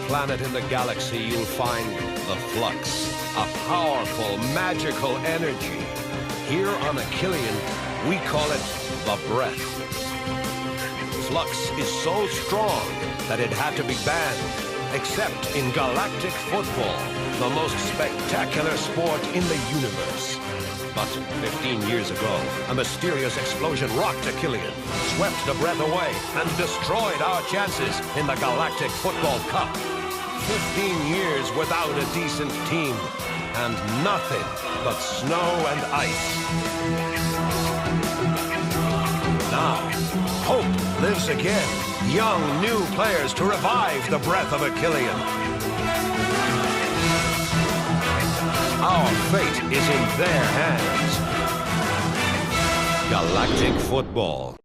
planet in the galaxy, you'll find the Flux, a powerful, magical energy. Here on Achillean, we call it the Breath. Flux is so strong that it had to be banned, except in galactic football, the most spectacular sport in the universe. But 15 years ago, a mysterious explosion rocked Achillean, swept the Breath away, and destroyed our chances in the Galactic Football Cup. 15 years without a decent team, and nothing but snow and ice. Now, hope lives again. Young, new players to revive the Breath of Achillean. Our fate is in their hands. Galactic Football.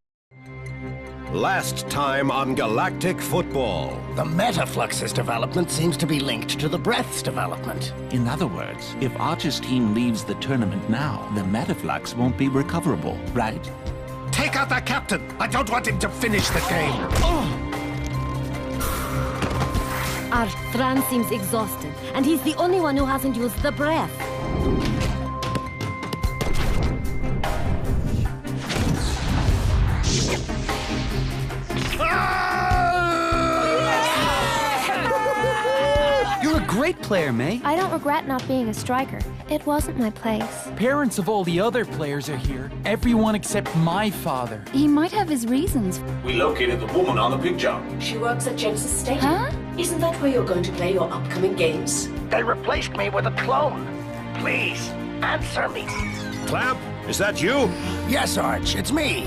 Last time on Galactic Football. The Metaflux's development seems to be linked to the Breath's development. In other words, if Archer's team leaves the tournament now, the Metaflux won't be recoverable, right? Take out that captain! I don't want him to finish the game! Our Thran seems exhausted, and he's the only one who hasn't used the Breath. You're a great player, May. I don't regret not being a striker. It wasn't my place. Parents of all the other players are here. Everyone except my father. He might have his reasons. We located the woman on the picture. She works at Genesis Stadium. Huh? Isn't that where you're going to play your upcoming games? They replaced me with a clone. Please, answer me. Clamp, is that you? Yes, Arch, it's me.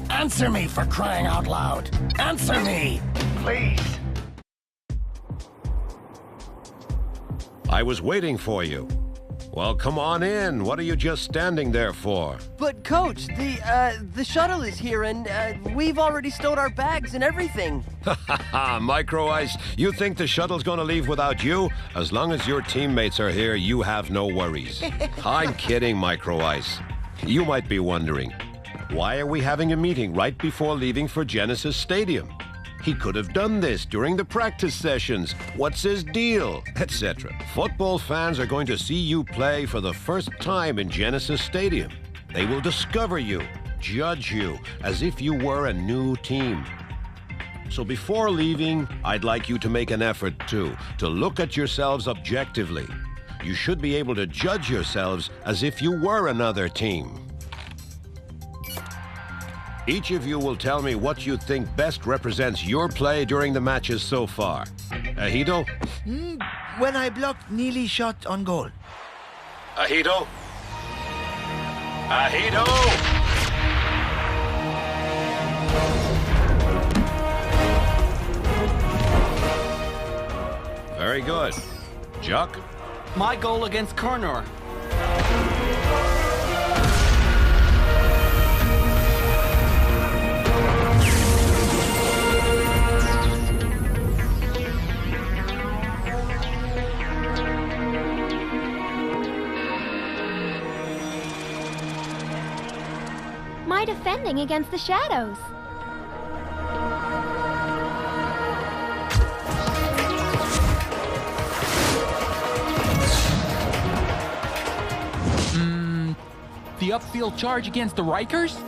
Answer me, for crying out loud. Answer me, please. I was waiting for you. Well, come on in. What are you just standing there for? But, Coach, the shuttle is here, and we've already stowed our bags and everything. Ha ha ha, Micro Ice. You think the shuttle's gonna leave without you? As long as your teammates are here, you have no worries. I'm kidding, Micro Ice. You might be wondering, why are we having a meeting right before leaving for Genesis Stadium? He could have done this during the practice sessions. What's his deal? Etc. Football fans are going to see you play for the first time in Genesis Stadium. They will discover you, judge you, as if you were a new team. So before leaving, I'd like you to make an effort, too, to look at yourselves objectively. You should be able to judge yourselves as if you were another team. Each of you will tell me what you think best represents your play during the matches so far. Ahito? When I blocked Neely shot on goal. Ahito? Ahito! Very good. Chuck? My goal against Cornor. My defending against the shadows. The upfield charge against the Rikers?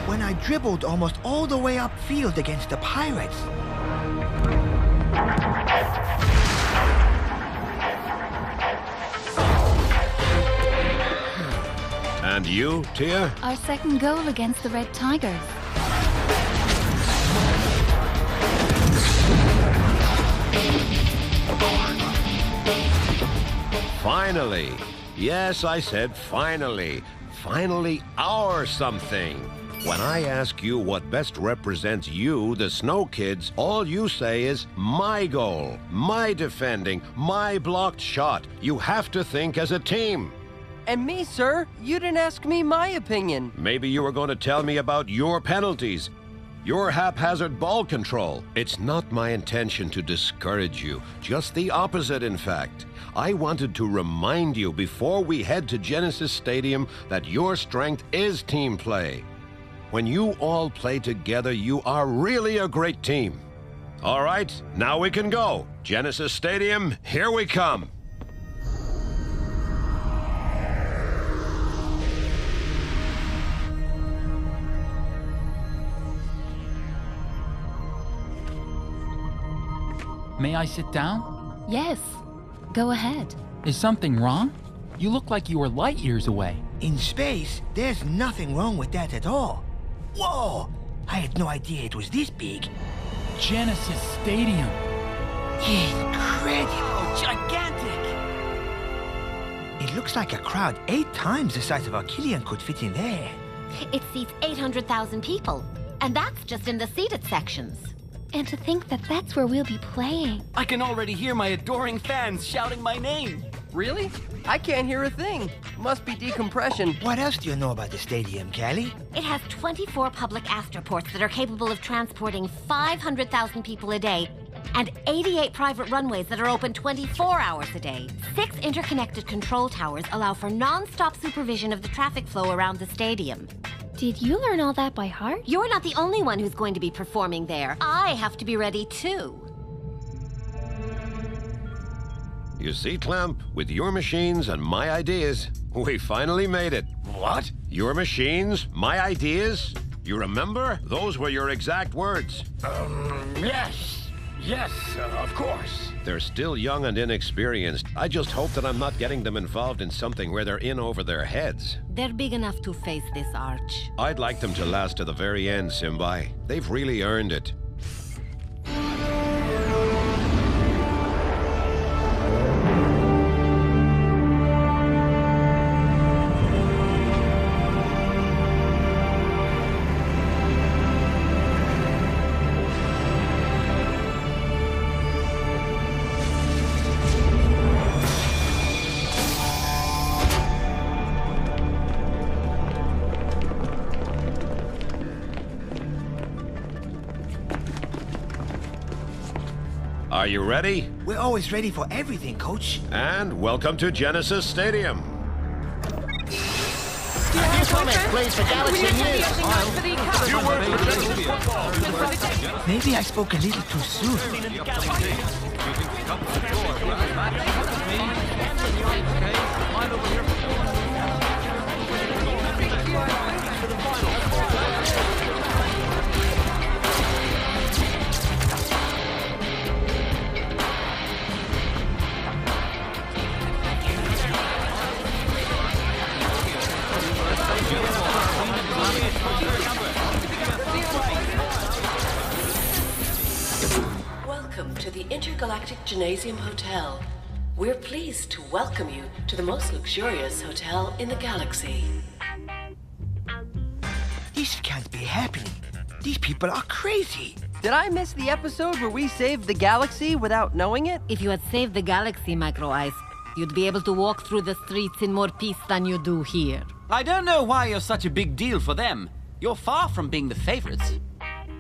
When I dribbled almost all the way upfield against the Pirates. And you, Tia? Our second goal against the Red Tigers. Finally. Yes, I said finally. Finally our something. When I ask you what best represents you, the Snow Kids, all you say is my goal, my defending, my blocked shot. You have to think as a team. And me, sir, you didn't ask me my opinion. Maybe you were going to tell me about your penalties. Your haphazard ball control. It's not my intention to discourage you. Just the opposite, in fact. I wanted to remind you before we head to Genesis Stadium that your strength is team play. When you all play together, you are really a great team. All right, now we can go. Genesis Stadium, here we come. May I sit down? Yes. Go ahead. Is something wrong? You look like you were light years away. In space, there's nothing wrong with that at all. Whoa! I had no idea it was this big. Genesis Stadium. Incredible! Gigantic! It looks like a crowd 8 times the size of our Killian could fit in there. It seats 800,000 people, and that's just in the seated sections. And to think that that's where we'll be playing. I can already hear my adoring fans shouting my name. Really? I can't hear a thing. Must be decompression. What else do you know about the stadium, Callie? It has 24 public astroports that are capable of transporting 500,000 people a day, and 88 private runways that are open 24 hours a day. 6 interconnected control towers allow for non-stop supervision of the traffic flow around the stadium. Did you learn all that by heart? You're not the only one who's going to be performing there. I have to be ready too. You see, Clamp, with your machines and my ideas, we finally made it. What? Your machines, my ideas? You remember? Those were your exact words. Yes. Yes, of course. They're still young and inexperienced. I just hope that I'm not getting them involved in something where they're in over their heads. They're big enough to face this, Arch. I'd like them to last to the very end, Simbai. They've really earned it. Are you ready? We're always ready for everything, Coach. And welcome to Genesis Stadium. Your comment, please, for Galaxy News. Maybe I spoke a little too soon. Welcome to the Intergalactic Gymnasium Hotel. We're pleased to welcome you to the most luxurious hotel in the galaxy. This can't be happening. These people are crazy. Did I miss the episode where we saved the galaxy without knowing it? If you had saved the galaxy, Micro Ice, you'd be able to walk through the streets in more peace than you do here. I don't know why you're such a big deal for them. You're far from being the favorites.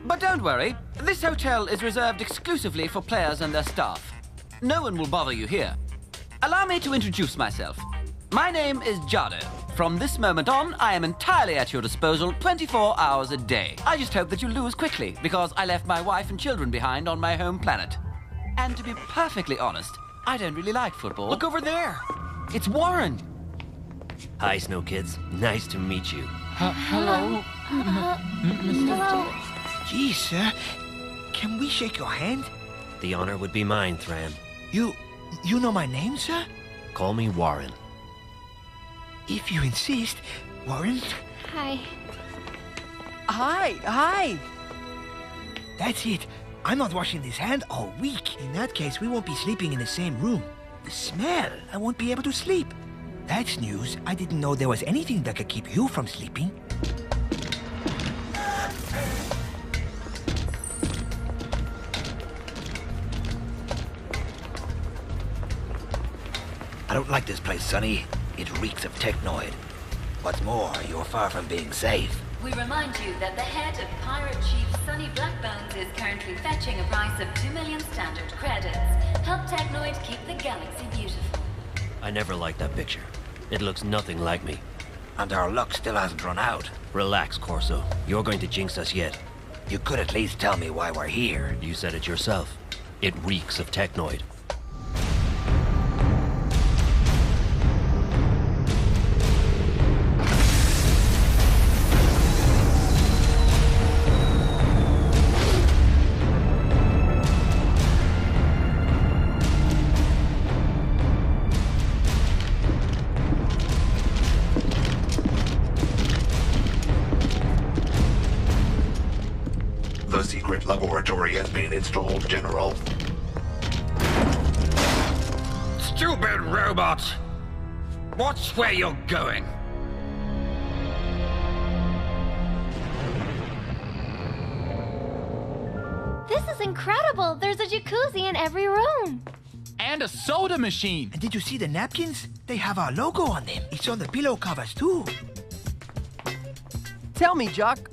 But don't worry, this hotel is reserved exclusively for players and their staff. No one will bother you here. Allow me to introduce myself. My name is Jado. From this moment on, I am entirely at your disposal 24 hours a day. I just hope that you lose quickly, because I left my wife and children behind on my home planet. And to be perfectly honest, I don't really like football. Look over there! It's Warren! Hi, Snow Kids. Nice to meet you. Hello, Mr. Geez, sir. Can we shake your hand? The honor would be mine, Thran. You know my name, sir? Call me Warren. If you insist, Warren. Hi. Hi. That's it. I'm not washing this hand all week. In that case, we won't be sleeping in the same room. The smell, I won't be able to sleep. That's news. I didn't know there was anything that could keep you from sleeping. I don't like this place, Sonny. It reeks of Technoid. What's more, you're far from being safe. We remind you that the head of Pirate Chief Sonny Blackbones is currently fetching a price of 2 million standard credits. Help Technoid keep the galaxy beautiful. I never liked that picture. It looks nothing like me. And our luck still hasn't run out. Relax, Corso. You're going to jinx us yet. You could at least tell me why we're here. You said it yourself. It reeks of Technoid. The secret laboratory has been installed, General. Stupid robot! Watch where you're going. This is incredible! There's a jacuzzi in every room! And a soda machine! And did you see the napkins? They have our logo on them. It's on the pillow covers, too. Tell me, Jock,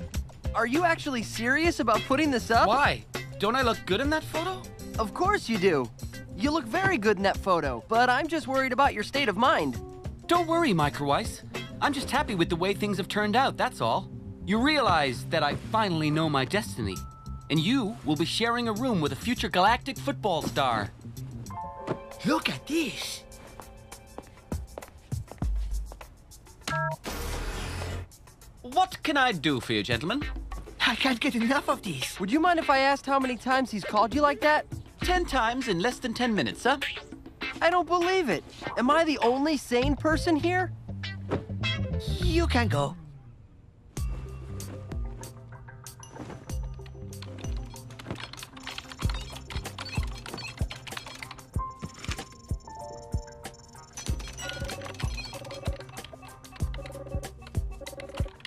are you actually serious about putting this up? Why? Don't I look good in that photo? Of course you do. You look very good in that photo, but I'm just worried about your state of mind. Don't worry, Microice. I'm just happy with the way things have turned out, that's all. You realize that I finally know my destiny. And you will be sharing a room with a future galactic football star. Look at this. What can I do for you, gentlemen? I can't get enough of these. Would you mind if I asked how many times he's called you like that? 10 times in less than 10 minutes, huh? I don't believe it. Am I the only sane person here? You can go.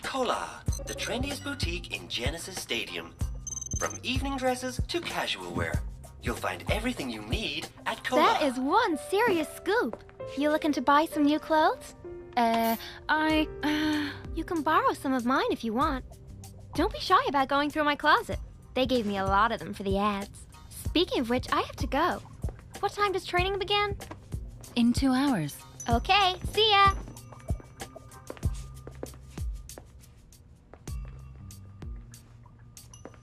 Cola, the trendiest boutique in Genesis Stadium. From evening dresses to casual wear. You'll find everything you need at Cola. That is one serious scoop. You looking to buy some new clothes? You can borrow some of mine if you want. Don't be shy about going through my closet. They gave me a lot of them for the ads. Speaking of which, I have to go. What time does training begin? In 2 hours. Okay, see ya!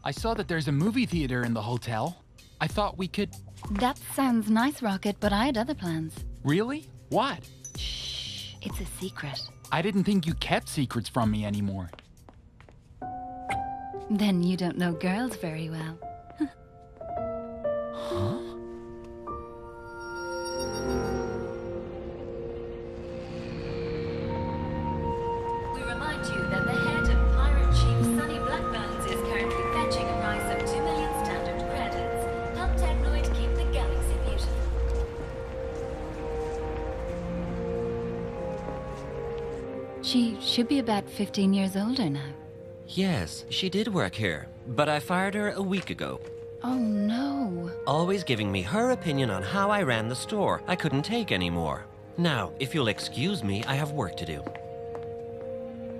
I saw that there's a movie theater in the hotel. I thought we could... That sounds nice, Rocket, but I had other plans. Really? What? Shh, it's a secret. I didn't think you kept secrets from me anymore. Then you don't know girls very well. Huh? We remind you that the head of Pirate Chief Sonny Blackbones is currently fetching a price of 2 million standard credits. Help Technoid keep the galaxy beautiful. She should be about 15 years older now. Yes, she did work here, but I fired her a week ago. Oh no. Always giving me her opinion on how I ran the store. I couldn't take anymore. Now, if you'll excuse me, I have work to do.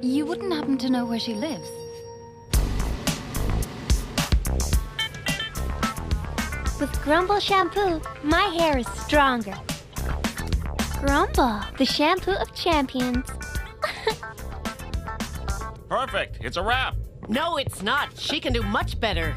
You wouldn't happen to know where she lives? With Grumble shampoo, my hair is stronger. Grumble, the shampoo of champions. Perfect. It's a wrap. No, it's not. She can do much better.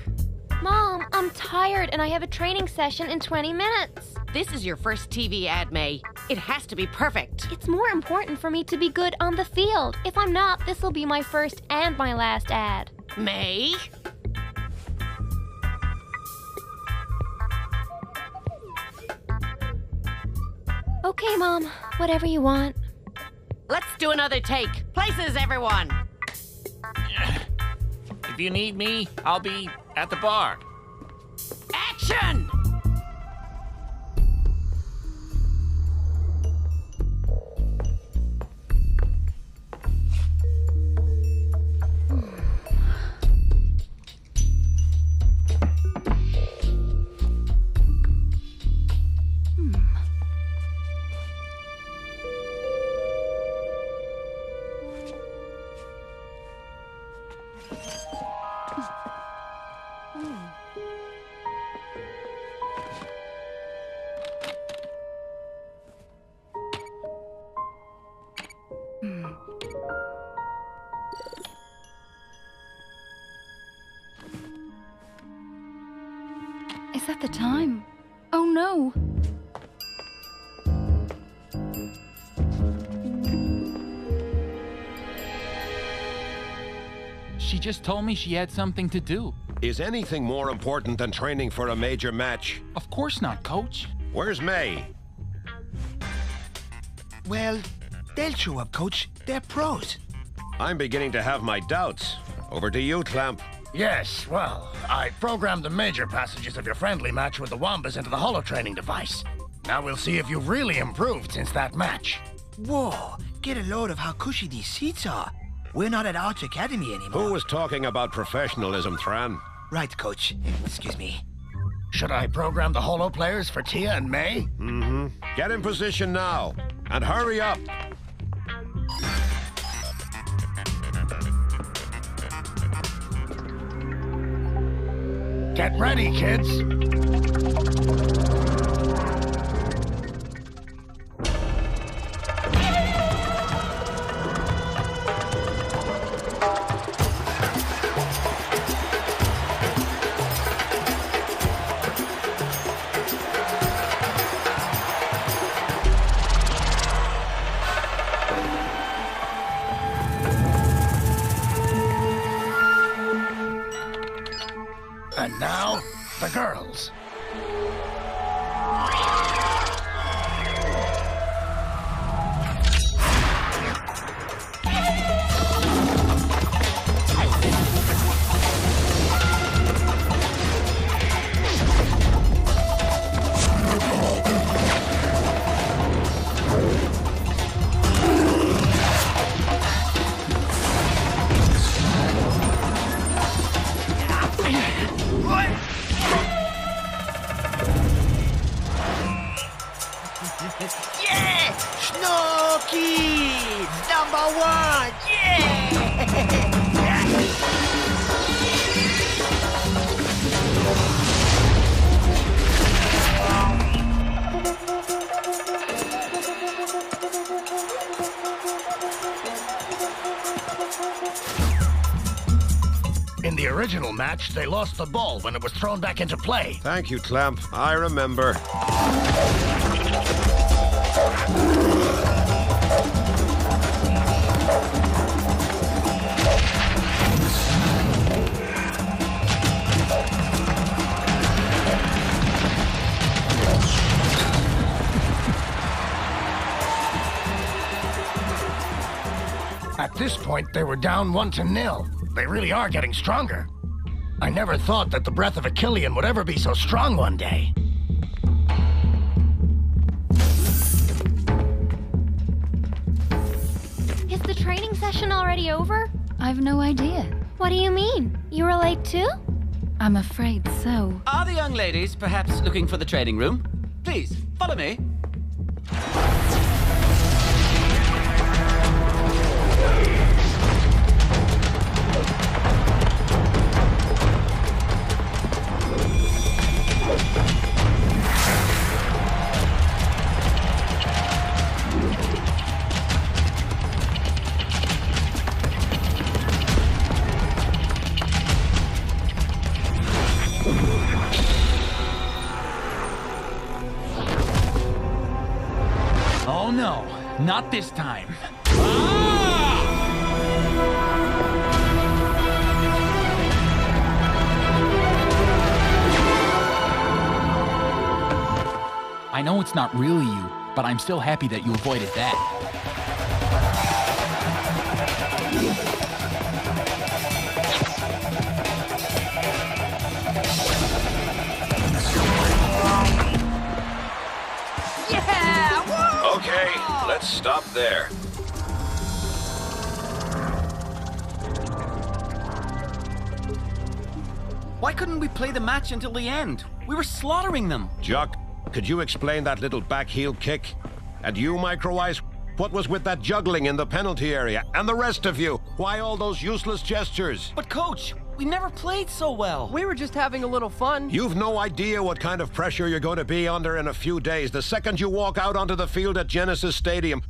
Mom, I'm tired and I have a training session in 20 minutes. This is your first TV ad, May. It has to be perfect. It's more important for me to be good on the field. If I'm not, this will be my first and my last ad. May? Okay, Mom. Whatever you want. Let's do another take. Places, everyone. If you need me, I'll be at the bar. Action! Is that the time? Oh no! She just told me she had something to do. Is anything more important than training for a major match? Of course not, Coach. Where's May? Well, they'll show up, Coach. They're pros. I'm beginning to have my doubts. Over to you, Clamp. Yes, well, I programmed the major passages of your friendly match with the Wambas into the holo-training device. Now we'll see if you've really improved since that match. Whoa, get a load of how cushy these seats are. We're not at Arch Academy anymore. Who was talking about professionalism, Thran? Right, Coach. Excuse me. Should I program the holo players for Tia and May? Mm-hmm. Get in position now, and hurry up. Get ready, kids. And now, the girls. Yeah! Snow Kids! #1! Yeah! In the original match, they lost the ball when it was thrown back into play. Thank you, Clamp. I remember. At this point, they were down 1-0. They really are getting stronger. I never thought that the breath of a Killian would ever be so strong one day. Is the training session already over? I've no idea. What do you mean? You were late too? I'm afraid so. Are the young ladies perhaps looking for the training room? Please, follow me. Oh no, not this time. I know it's not really you, but I'm still happy that you avoided that. Yeah! Woo! Okay, let's stop there. Why couldn't we play the match until the end? We were slaughtering them. Jock, could you explain that little back heel kick? And you, Micro-Ice, what was with that juggling in the penalty area? And the rest of you, why all those useless gestures? But Coach, we never played so well. We were just having a little fun. You've no idea what kind of pressure you're going to be under in a few days. The second you walk out onto the field at Genesis Stadium,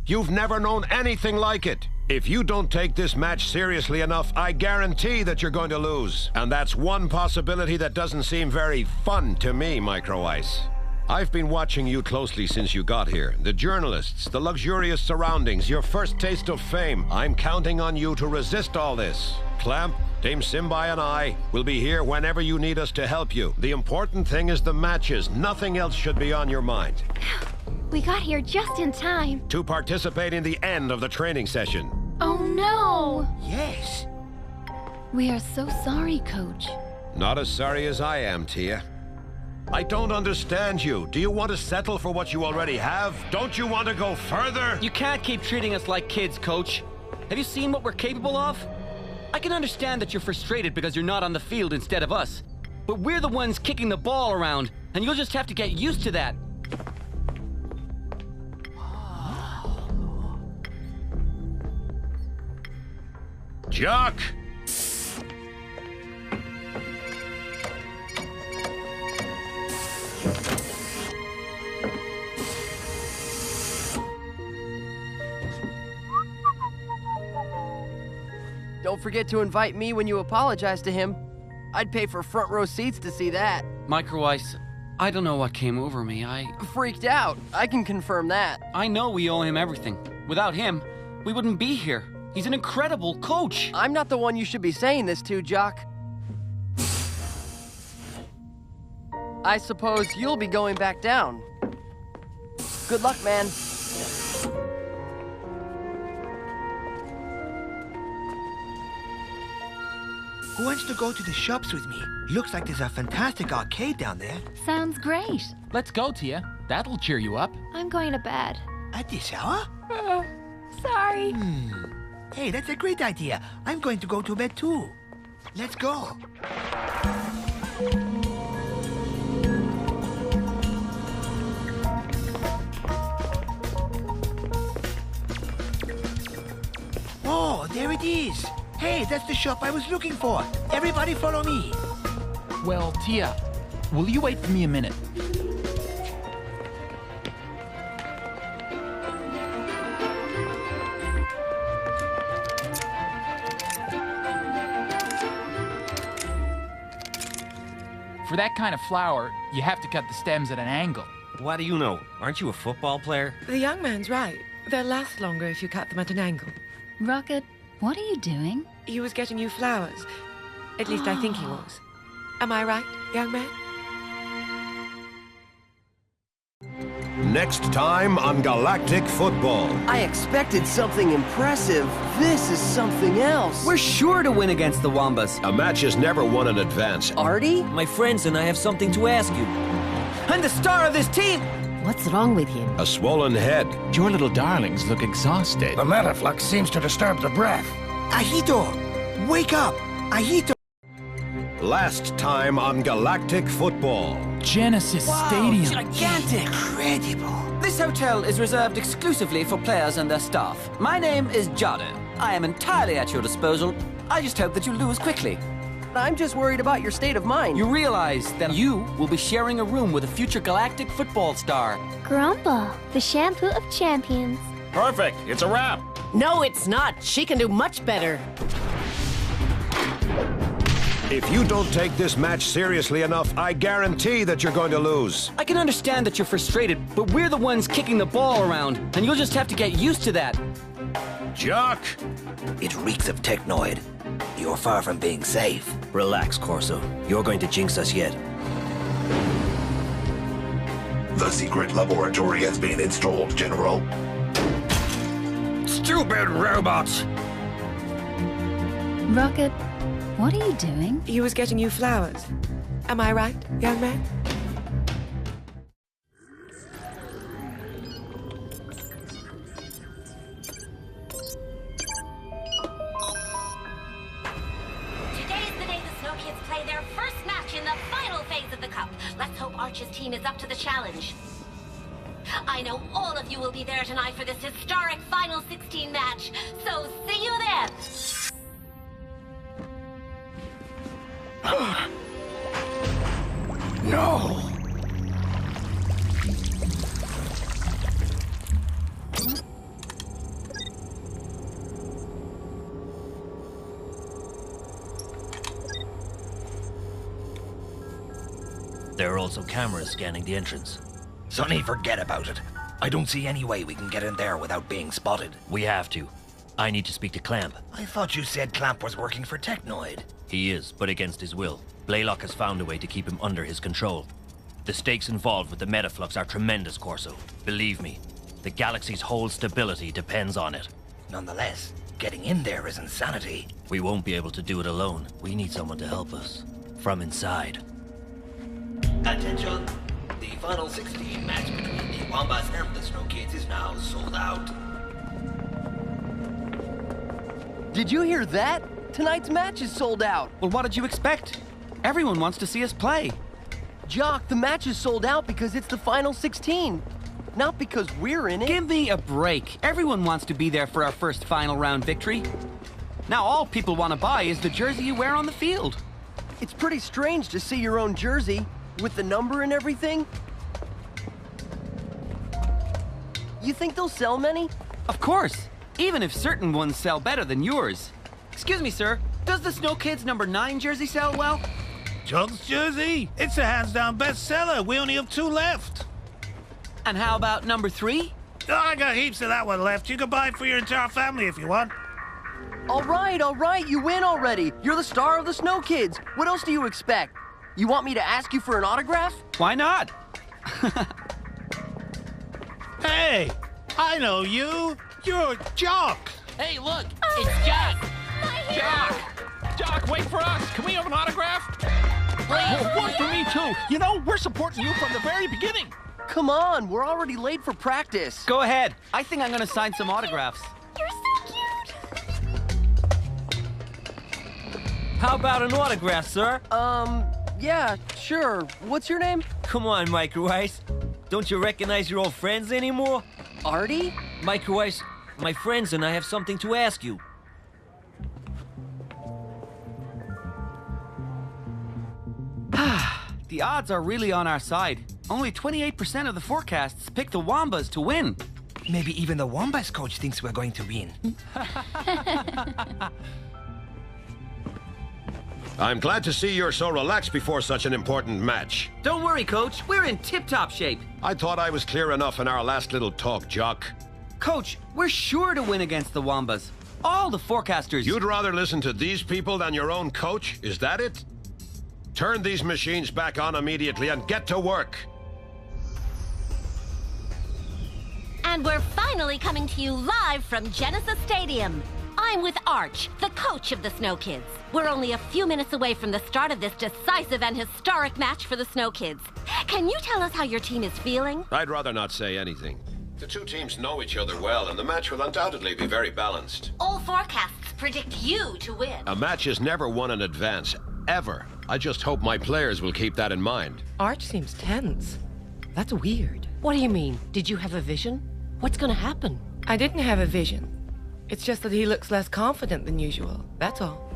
you've never known anything like it. If you don't take this match seriously enough, I guarantee that you're going to lose. And that's one possibility that doesn't seem very fun to me, Micro Ice. I've been watching you closely since you got here. The journalists, the luxurious surroundings, your first taste of fame. I'm counting on you to resist all this. Clamp, Dame Simbai and I will be here whenever you need us to help you. The important thing is the matches. Nothing else should be on your mind. We got here just in time. To participate in the end of the training session. Oh no! Yes. We are so sorry, Coach. Not as sorry as I am, Tia. I don't understand you. Do you want to settle for what you already have? Don't you want to go further? You can't keep treating us like kids, Coach. Have you seen what we're capable of? I can understand that you're frustrated because you're not on the field instead of us. But we're the ones kicking the ball around, and you'll just have to get used to that. Jock! Don't forget to invite me when you apologize to him. I'd pay for front row seats to see that. Micro Ice, I don't know what came over me. Freaked out. I can confirm that. I know we owe him everything. Without him, we wouldn't be here. He's an incredible coach. I'm not the one you should be saying this to, Jock. I suppose you'll be going back down. Good luck, man. Who wants to go to the shops with me? Looks like there's a fantastic arcade down there. Sounds great. Let's go, Tia. That'll cheer you up. I'm going to bed. At this hour? Sorry. Hey, that's a great idea. I'm going to go to bed too. Let's go. Oh, there it is. Hey, that's the shop I was looking for. Everybody follow me. Well, Tia, will you wait for me a minute? For that kind of flower, you have to cut the stems at an angle. What do you know? Aren't you a football player? The young man's right. They'll last longer if you cut them at an angle. Rocket, what are you doing? He was getting you flowers. At least I think he was. Am I right, young man? Next time on Galactic Football. I expected something impressive. This is something else. We're sure to win against the Wambas. A match is never won in advance. Artie? My friends and I have something to ask you. I'm the star of this team! What's wrong with him? A swollen head. Your little darlings look exhausted. The metaflux seems to disturb the breath. Ahito! Wake up! Ahito! Last time on Galactic Football. Genesis Stadium. Gigantic! Incredible! This hotel is reserved exclusively for players and their staff. My name is Jado. I am entirely at your disposal. I just hope that you lose quickly. I'm just worried about your state of mind. You realize that you will be sharing a room with a future galactic football star. Grumble, the shampoo of champions. Perfect. It's a wrap. No, it's not. She can do much better. If you don't take this match seriously enough, I guarantee that you're going to lose. I can understand that you're frustrated, but we're the ones kicking the ball around, and you'll just have to get used to that. Jock! It reeks of Technoid. You're far from being safe. Relax, Corso. You're going to jinx us yet. The secret laboratory has been installed, General. Stupid robots! Rocket, what are you doing? He was getting you flowers. Am I right, young man? Team is up to the challenge. I know all of you will be there tonight for this historic Final 16 match, so see you then! No! There are also cameras scanning the entrance. Sonny, forget about it. I don't see any way we can get in there without being spotted. We have to. I need to speak to Clamp. I thought you said Clamp was working for Technoid. He is, but against his will. Blaylock has found a way to keep him under his control. The stakes involved with the Metaflux are tremendous, Corso. Believe me, the galaxy's whole stability depends on it. Nonetheless, getting in there is insanity. We won't be able to do it alone. We need someone to help us. From inside. Attention! The final 16 match between the Wambas and the Snow Kids is now sold out. Did you hear that? Tonight's match is sold out. Well, what did you expect? Everyone wants to see us play. Jock, the match is sold out because it's the final 16. Not because we're in it. Give me a break. Everyone wants to be there for our first final round victory. Now all people want to buy is the jersey you wear on the field. It's pretty strange to see your own jersey, with the number and everything. You think they'll sell many? Of course. Even if certain ones sell better than yours. Excuse me, sir. Does the Snow Kids number 9 jersey sell well? Jug's jersey? It's a hands-down bestseller. We only have 2 left. And how about number 3? Oh, I got heaps of that one left. You can buy it for your entire family if you want. All right, you win already. You're the star of the Snow Kids. What else do you expect? You want me to ask you for an autograph? Why not? Hey, I know you. You're Jock. Hey, look, it's Jock. Jock, wait for us. Can we have an autograph? Oh, one for me too. You know, we're supporting you from the very beginning. Come on, we're already late for practice. Go ahead. I think I'm gonna sign some autographs. You're so cute. How about an autograph, sir? Yeah, sure. What's your name? Come on, Micro Ice. Don't you recognize your old friends anymore? Artie? Micro Ice, my friends and I have something to ask you. The odds are really on our side. Only 28% of the forecasts pick the Wambas to win. Maybe even the Wambas coach thinks we're going to win. I'm glad to see you're so relaxed before such an important match. Don't worry, Coach. We're in tip-top shape. I thought I was clear enough in our last little talk, Jock. Coach, we're sure to win against the Wambas. All the forecasters... You'd rather listen to these people than your own coach? Is that it? Turn these machines back on immediately and get to work. And we're finally coming to you live from Genesis Stadium. I'm with Arch, the coach of the Snow Kids. We're only a few minutes away from the start of this decisive and historic match for the Snow Kids. Can you tell us how your team is feeling? I'd rather not say anything. The two teams know each other well, and the match will undoubtedly be very balanced. All forecasts predict you to win. A match is never won in advance, ever. I just hope my players will keep that in mind. Arch seems tense. That's weird. What do you mean? Did you have a vision? What's gonna happen? I didn't have a vision. It's just that he looks less confident than usual, that's all.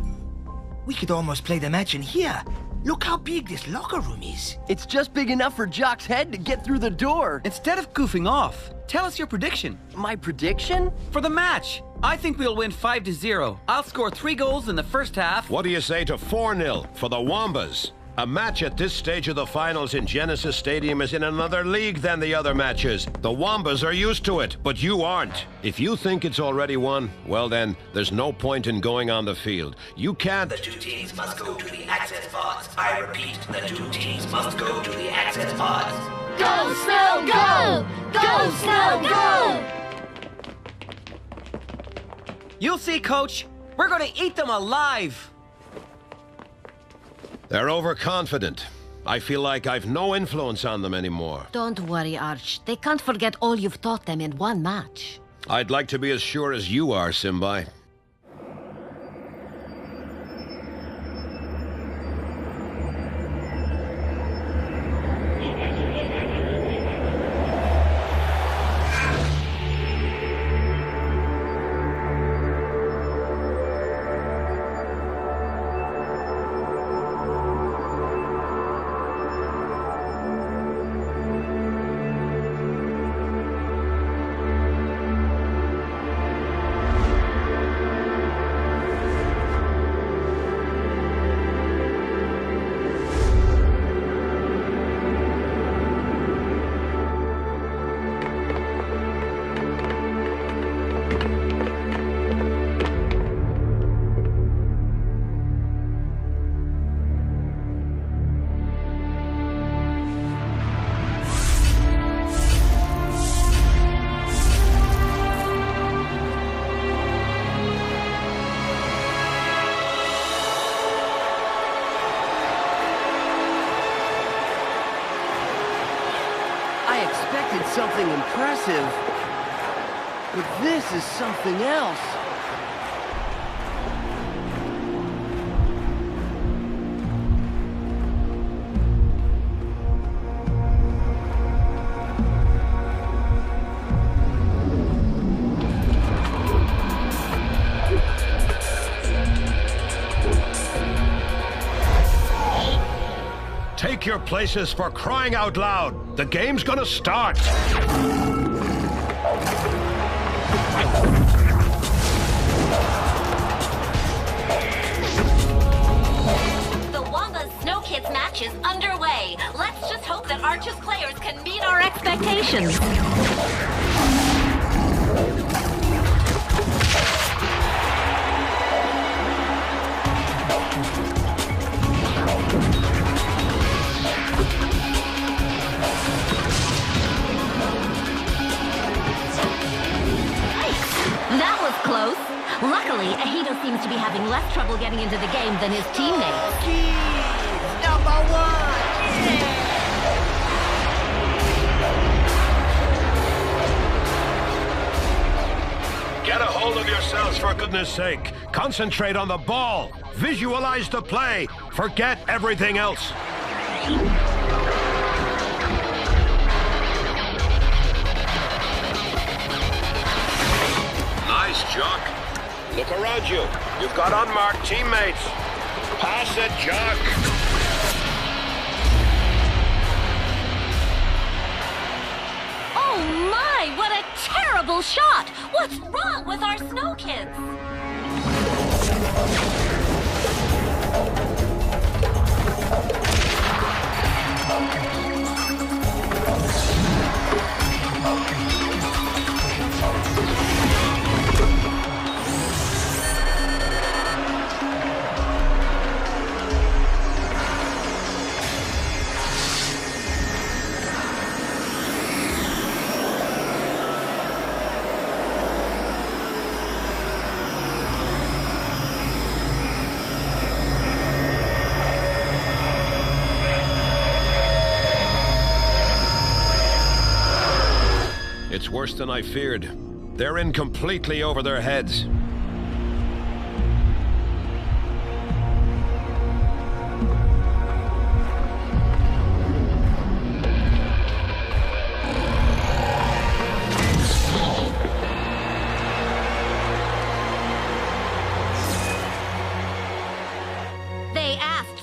We could almost play the match in here. Look how big this locker room is. It's just big enough for Jock's head to get through the door. Instead of goofing off, tell us your prediction. My prediction? For the match. I think we'll win 5-0. I'll score 3 goals in the first half. What do you say to 4-0 for the Wambas? A match at this stage of the finals in Genesis Stadium is in another league than the other matches. The Wambas are used to it, but you aren't. If you think it's already won, well then, there's no point in going on the field. You can't... The 2 teams must go to the access pods. I repeat, the 2 teams must go to the access pods. Go, Snow, go! Go, Snow, go! You'll see, Coach. We're gonna eat them alive. They're overconfident. I feel like I've no influence on them anymore. Don't worry, Arch. They can't forget all you've taught them in one match. I'd like to be as sure as you are, Simbai. something impressive. But this is something else. Take your places, for crying out loud. The game's gonna start. The Wambas Snow Kids match is underway. Let's just hope that Arch's players can meet our expectations. That was close. Luckily, Ahito seems to be having less trouble getting into the game than his teammates. Number one! Get a hold of yourselves, for goodness sake. Concentrate on the ball. Visualize the play. Forget everything else. Nice, Jock. Look around you. You've got unmarked teammates. Pass it, Jock. Oh my, what a terrible shot! What's wrong with our Snow Kids? It's worse than I feared. They're in completely over their heads.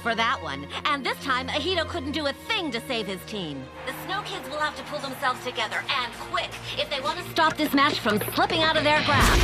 For that one. And this time, Ahito couldn't do a thing to save his team. The Snow Kids will have to pull themselves together, and quick, if they want to stop this match from slipping out of their grasp.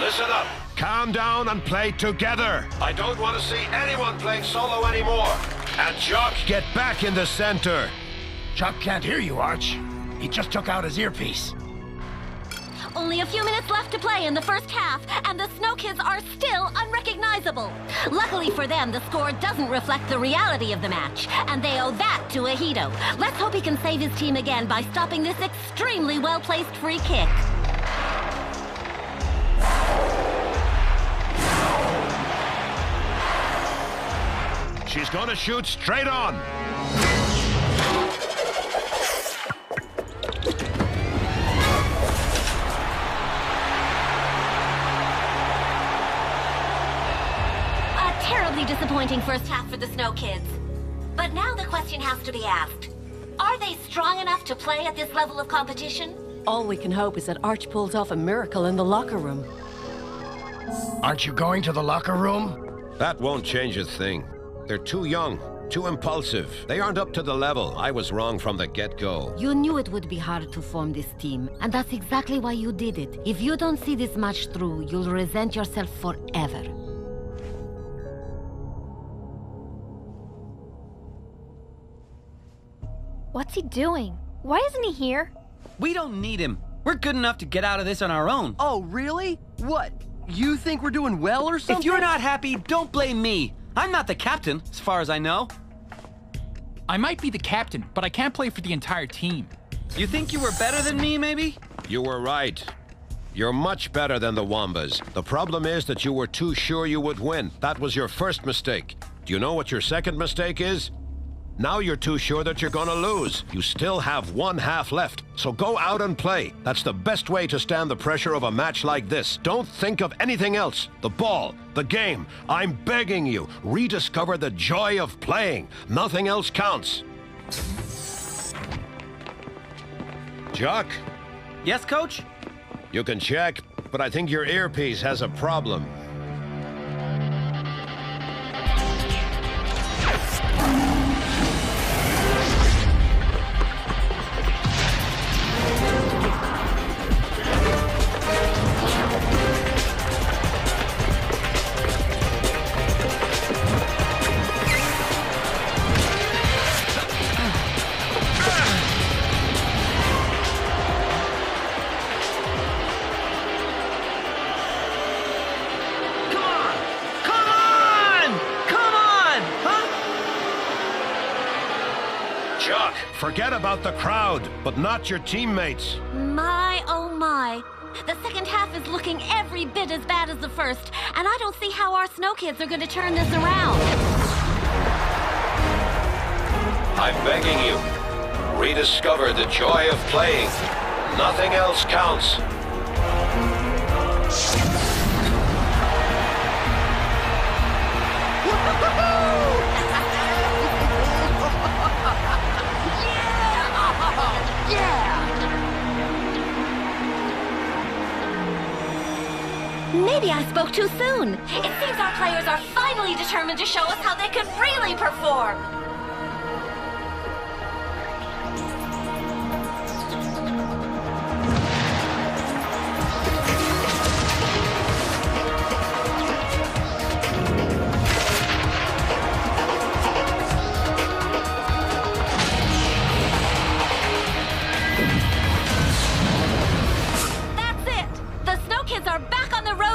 Listen up. Calm down and play together. I don't want to see anyone playing solo anymore. And Jock, get back in the center. Jock can't hear you, Arch. He just took out his earpiece. Only a few minutes left to play in the first half, and the Snow Kids are still unrecognizable. Luckily for them, the score doesn't reflect the reality of the match, and they owe that to Ahito. Let's hope he can save his team again by stopping this extremely well-placed free kick. She's gonna shoot straight on. A terribly disappointing first half for the Snow Kids. But now the question has to be asked. Are they strong enough to play at this level of competition? All we can hope is that Arch pulls off a miracle in the locker room. Aren't you going to the locker room? That won't change a thing. They're too young, too impulsive. They aren't up to the level. I was wrong from the get-go. You knew it would be hard to form this team, and that's exactly why you did it. If you don't see this match through, you'll resent yourself forever. What's he doing? Why isn't he here? We don't need him. We're good enough to get out of this on our own. Oh, really? What? You think we're doing well or something? If you're not happy, don't blame me. I'm not the captain, as far as I know. I might be the captain, but I can't play for the entire team. You think you were better than me, maybe? You were right. You're much better than the Wambas. The problem is that you were too sure you would win. That was your first mistake. Do you know what your second mistake is? Now you're too sure that you're gonna lose. You still have one half left, so go out and play. That's the best way to stand the pressure of a match like this. Don't think of anything else. The ball, the game. I'm begging you, rediscover the joy of playing. Nothing else counts. Jock? Yes, Coach? You can check, but I think your earpiece has a problem. Forget about the crowd, but not your teammates. My, oh my. The second half is looking every bit as bad as the first, and I don't see how our snow kids are going to turn this around. I'm begging you, rediscover the joy of playing. Nothing else counts. Maybe I spoke too soon. It seems our players are finally determined to show us how they can really perform.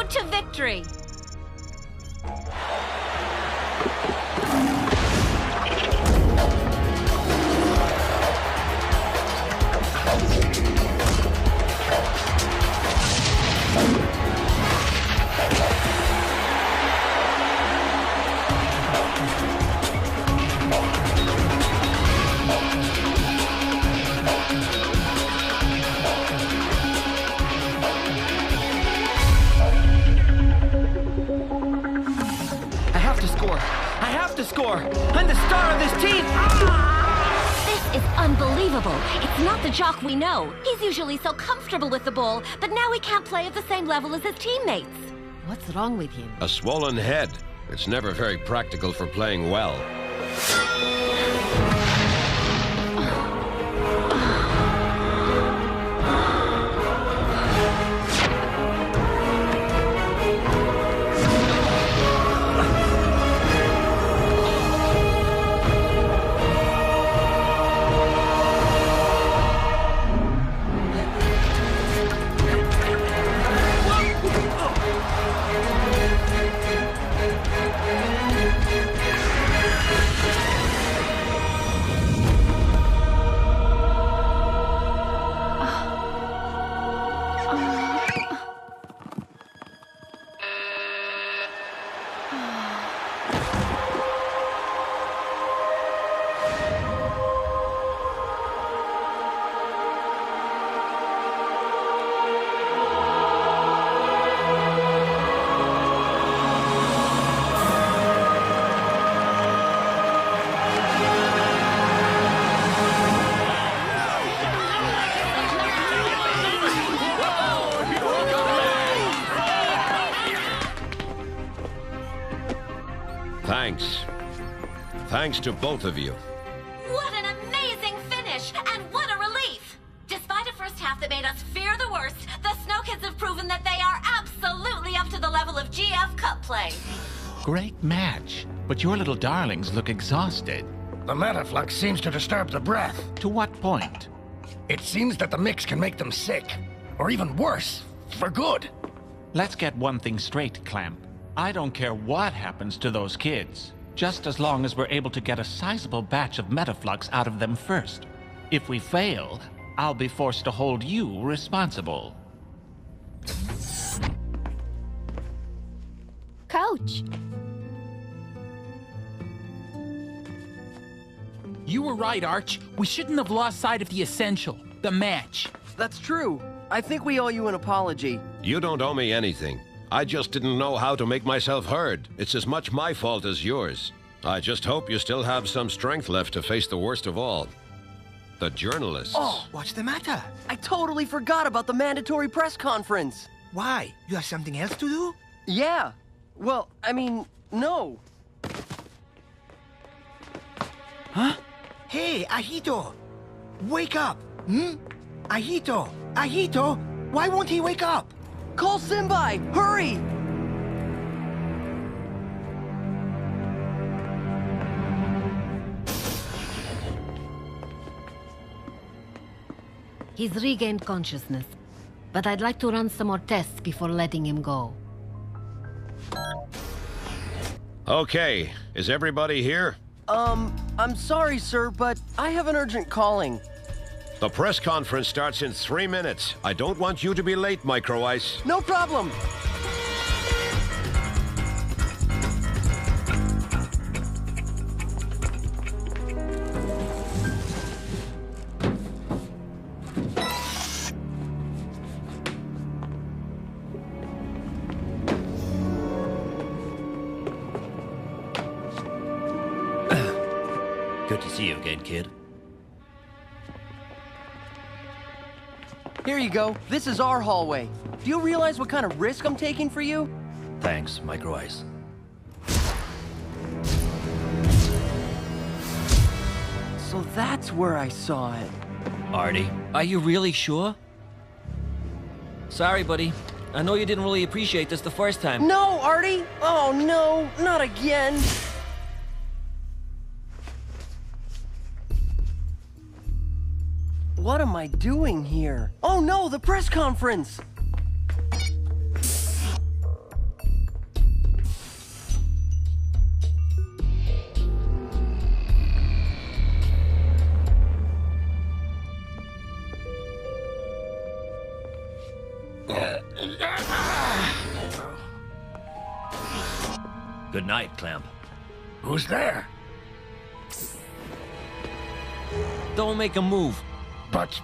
To victory! I'm the star of this team! This is unbelievable. It's not the Jock we know. He's usually so comfortable with the ball, but now he can't play at the same level as his teammates. What's wrong with him? A swollen head. It's never very practical for playing well. Thanks to both of you. What an amazing finish, and what a relief! Despite a first half that made us fear the worst, the Snow Kids have proven that they are absolutely up to the level of GF Cup play. Great match, but your little darlings look exhausted. The Metaflux seems to disturb the breath. To what point? It seems that the mix can make them sick, or even worse, for good. Let's get one thing straight, Clamp. I don't care what happens to those kids, just as long as we're able to get a sizable batch of Metaflux out of them first. If we fail, I'll be forced to hold you responsible. Coach! You were right, Arch. We shouldn't have lost sight of the essential, the match. That's true. I think we owe you an apology. You don't owe me anything. I just didn't know how to make myself heard. It's as much my fault as yours. I just hope you still have some strength left to face the worst of all. The journalists. Oh, what's the matter? I totally forgot about the mandatory press conference. Why? You have something else to do? Yeah. Well, I mean, no. Huh? Hey, Ahito! Wake up! Ahito! Ahito! Why won't he wake up? Call Simbai! Hurry! He's regained consciousness, but I'd like to run some more tests before letting him go. Okay, is everybody here? I'm sorry, sir, but I have an urgent calling. The press conference starts in 3 minutes. I don't want you to be late, Micro Ice. No problem. Good to see you again, kid. Here you go. This is our hallway. Do you realize what kind of risk I'm taking for you? Thanks, Micro Ice. So that's where I saw it. Artie, are you really sure? Sorry, buddy. I know you didn't really appreciate this the first time. No, Artie! Oh, no, not again. What am I doing here? Oh no, the press conference! Good night, Clamp. Who's there? Don't make a move. But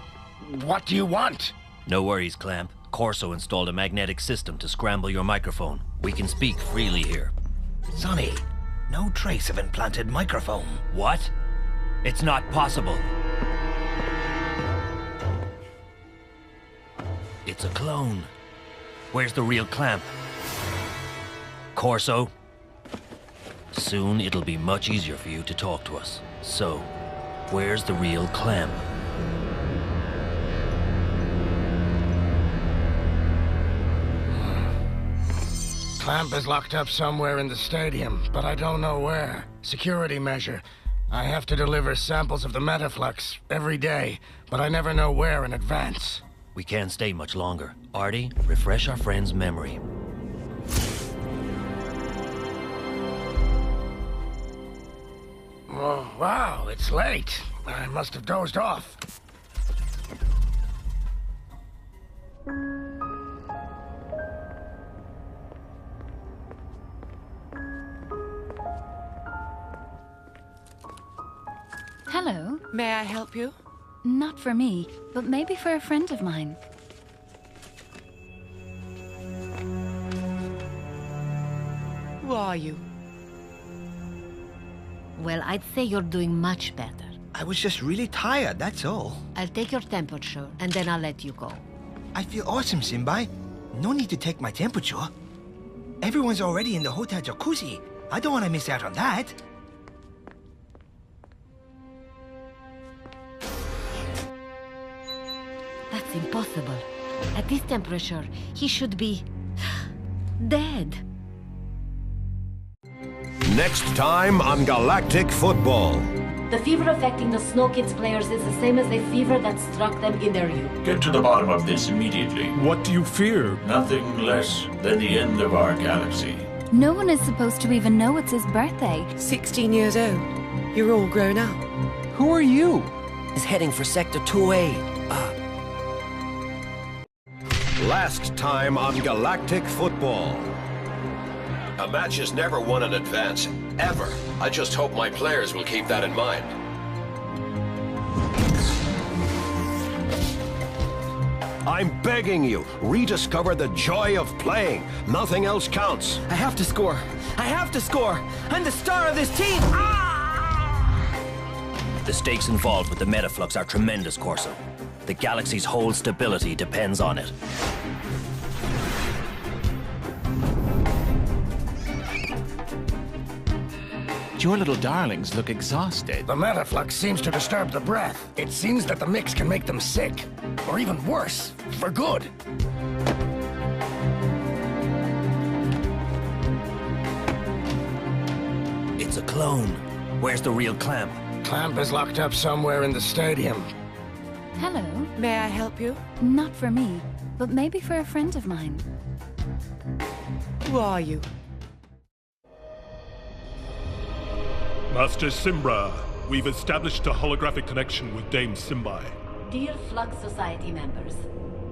what do you want? No worries, Clamp. Corso installed a magnetic system to scramble your microphone. We can speak freely here. Sonny, no trace of implanted microphone. What? It's not possible. It's a clone. Where's the real Clamp? Corso? Soon it'll be much easier for you to talk to us. So, where's the real Clamp? Clamp is locked up somewhere in the stadium, but I don't know where. Security measure. I have to deliver samples of the Metaflux every day, but I never know where in advance. We can't stay much longer. Artie, refresh our friend's memory. Oh, wow, it's late. I must have dozed off. Hello. May I help you? Not for me, but maybe for a friend of mine. Who are you? Well, I'd say you're doing much better. I was just really tired, that's all. I'll take your temperature, and then I'll let you go. I feel awesome, Simbai. No need to take my temperature. Everyone's already in the hotel jacuzzi. I don't want to miss out on that. That's impossible. At this temperature, he should be dead. Next time on Galactic Football. The fever affecting the Snow Kids players is the same as the fever that struck them in their youth. Get to the bottom of this immediately. What do you fear? Nothing less than the end of our galaxy. No one is supposed to even know it's his birthday. 16 years old. You're all grown up. Who are you? Is heading for Sector 2A. Last time on Galactic Football. A match is never won in advance, ever. I just hope my players will keep that in mind. I'm begging you, rediscover the joy of playing. Nothing else counts. I have to score. I have to score. I'm the star of this team. The stakes involved with the Metaflux are tremendous, Corso. The galaxy's whole stability depends on it. Your little darlings look exhausted. The Metaflux seems to disturb the breath. It seems that the mix can make them sick. Or even worse, for good. It's a clone. Where's the real Clamp? Clamp is locked up somewhere in the stadium. Hello. May I help you? Not for me, but maybe for a friend of mine. Who are you? Master Simbra, we've established a holographic connection with Dame Simbai. Dear Flux Society members,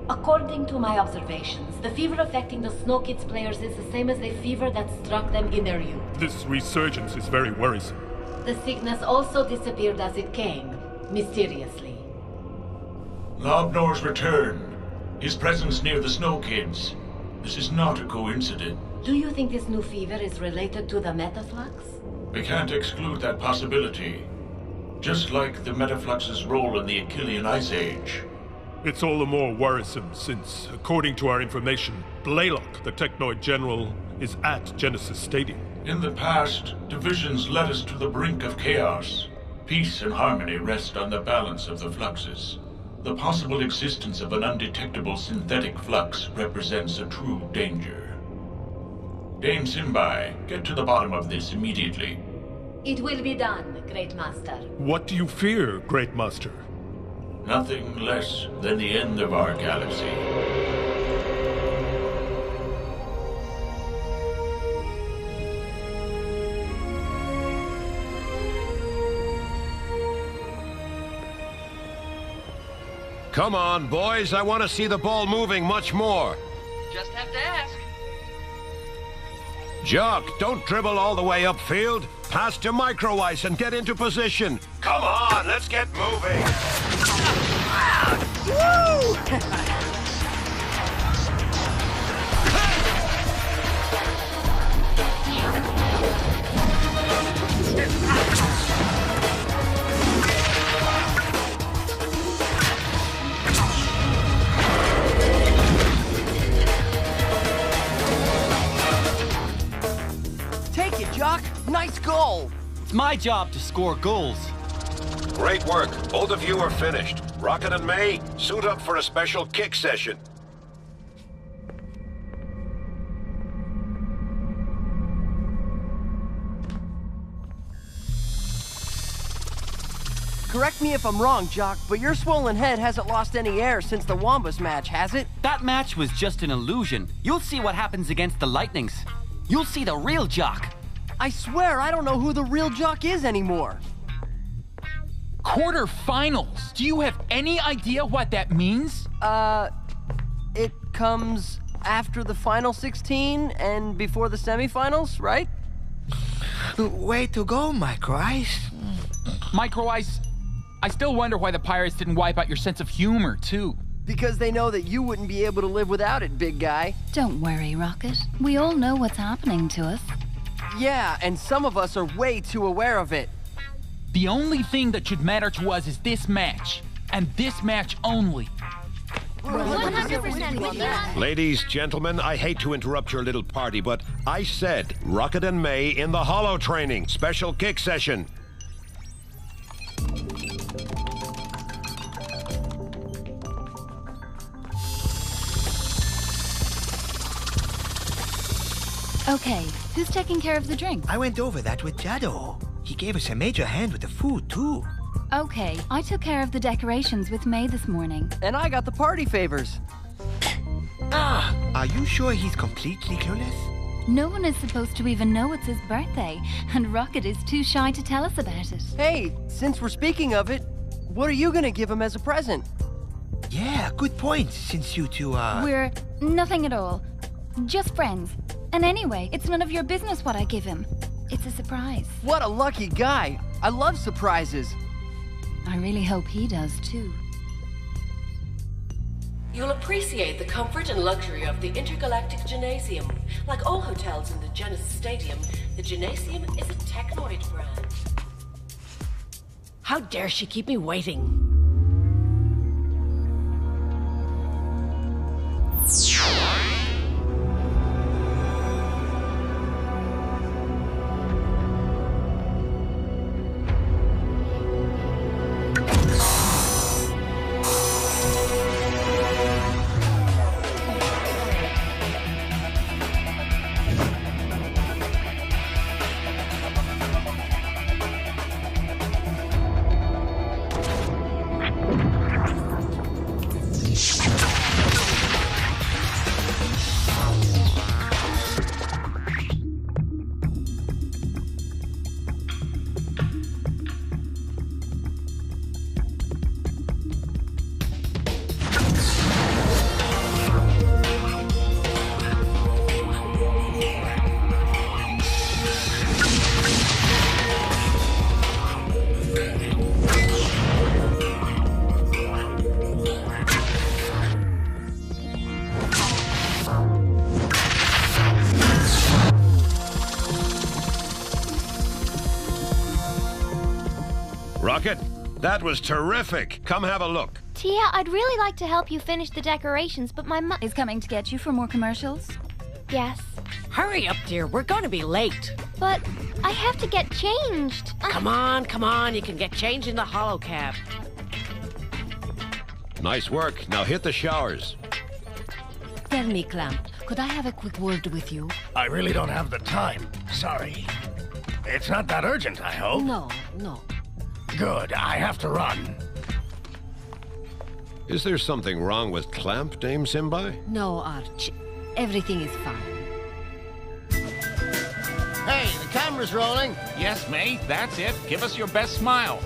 according to my observations, the fever affecting the Snow Kids players is the same as the fever that struck them in their youth. This resurgence is very worrisome. The sickness also disappeared as it came, mysteriously. Lobnor's return. His presence near the Snow Kids. This is not a coincidence. Do you think this new fever is related to the Metaflux? We can't exclude that possibility. Just like the Metaflux's role in the Achillean Ice Age. It's all the more worrisome since, according to our information, Blaylock, the Technoid General, is at Genesis Stadium. In the past, divisions led us to the brink of chaos. Peace and harmony rest on the balance of the fluxes. The possible existence of an undetectable synthetic flux represents a true danger. Dame Simbai, get to the bottom of this immediately. It will be done, Great Master. What do you fear, Great Master? Nothing less than the end of our galaxy. Come on, boys. I want to see the ball moving much more. Just have to ask. Jock, don't dribble all the way upfield. Pass to Micro Ice and get into position. Come on, let's get moving. Woo! Take it, Jock. Nice goal. It's my job to score goals. Great work. Both of you are finished. Rocket and May, suit up for a special kick session. Correct me if I'm wrong, Jock, but your swollen head hasn't lost any air since the Wambas match, has it? That match was just an illusion. You'll see what happens against the Lightnings. You'll see the real Jock. I swear I don't know who the real Jock is anymore. Quarterfinals. Do you have any idea what that means? It comes after the final 16 and before the semifinals, right? Way to go, Micro Ice. Micro Ice, I still wonder why the pirates didn't wipe out your sense of humor, too. Because they know that you wouldn't be able to live without it, big guy. Don't worry, Rocket. We all know what's happening to us. Yeah, and some of us are way too aware of it. The only thing that should matter to us is this match, and this match only. We're 100% with you. Ladies, gentlemen, I hate to interrupt your little party, but I said Rocket and May in the holo training. Special kick session. Okay, who's taking care of the drink? I went over that with Jado. He He gave us a major hand with the food, too. Okay, I took care of the decorations with May this morning. And I got the party favors. Are you sure he's completely clueless? No one is supposed to even know it's his birthday, and Rocket is too shy to tell us about it. Hey, since we're speaking of it, what are you gonna give him as a present? Yeah, good point, since you two are... We're nothing at all. Just friends. And anyway, it's none of your business what I give him. It's a surprise. What a lucky guy. I love surprises. I really hope he does, too. You'll appreciate the comfort and luxury of the Intergalactic Gymnasium. Like all hotels in the Genesis Stadium, the Gymnasium is a Technoid brand. How dare she keep me waiting? Rocket, that was terrific. Come have a look. Tia, I'd really like to help you finish the decorations, but my mom is coming to get you for more commercials. Yes. Hurry up, dear. We're going to be late. But I have to get changed. Come on, come on. You can get changed in the holocab. Nice work. Now hit the showers. Tell me, Clamp, could I have a quick word with you? I really don't have the time. Sorry. It's not that urgent, I hope. No. Good. I have to run. Is there something wrong with Clamp, Dame Simbai? No, Arch. Everything is fine. Hey, the camera's rolling. Yes, May, that's it. Give us your best smile.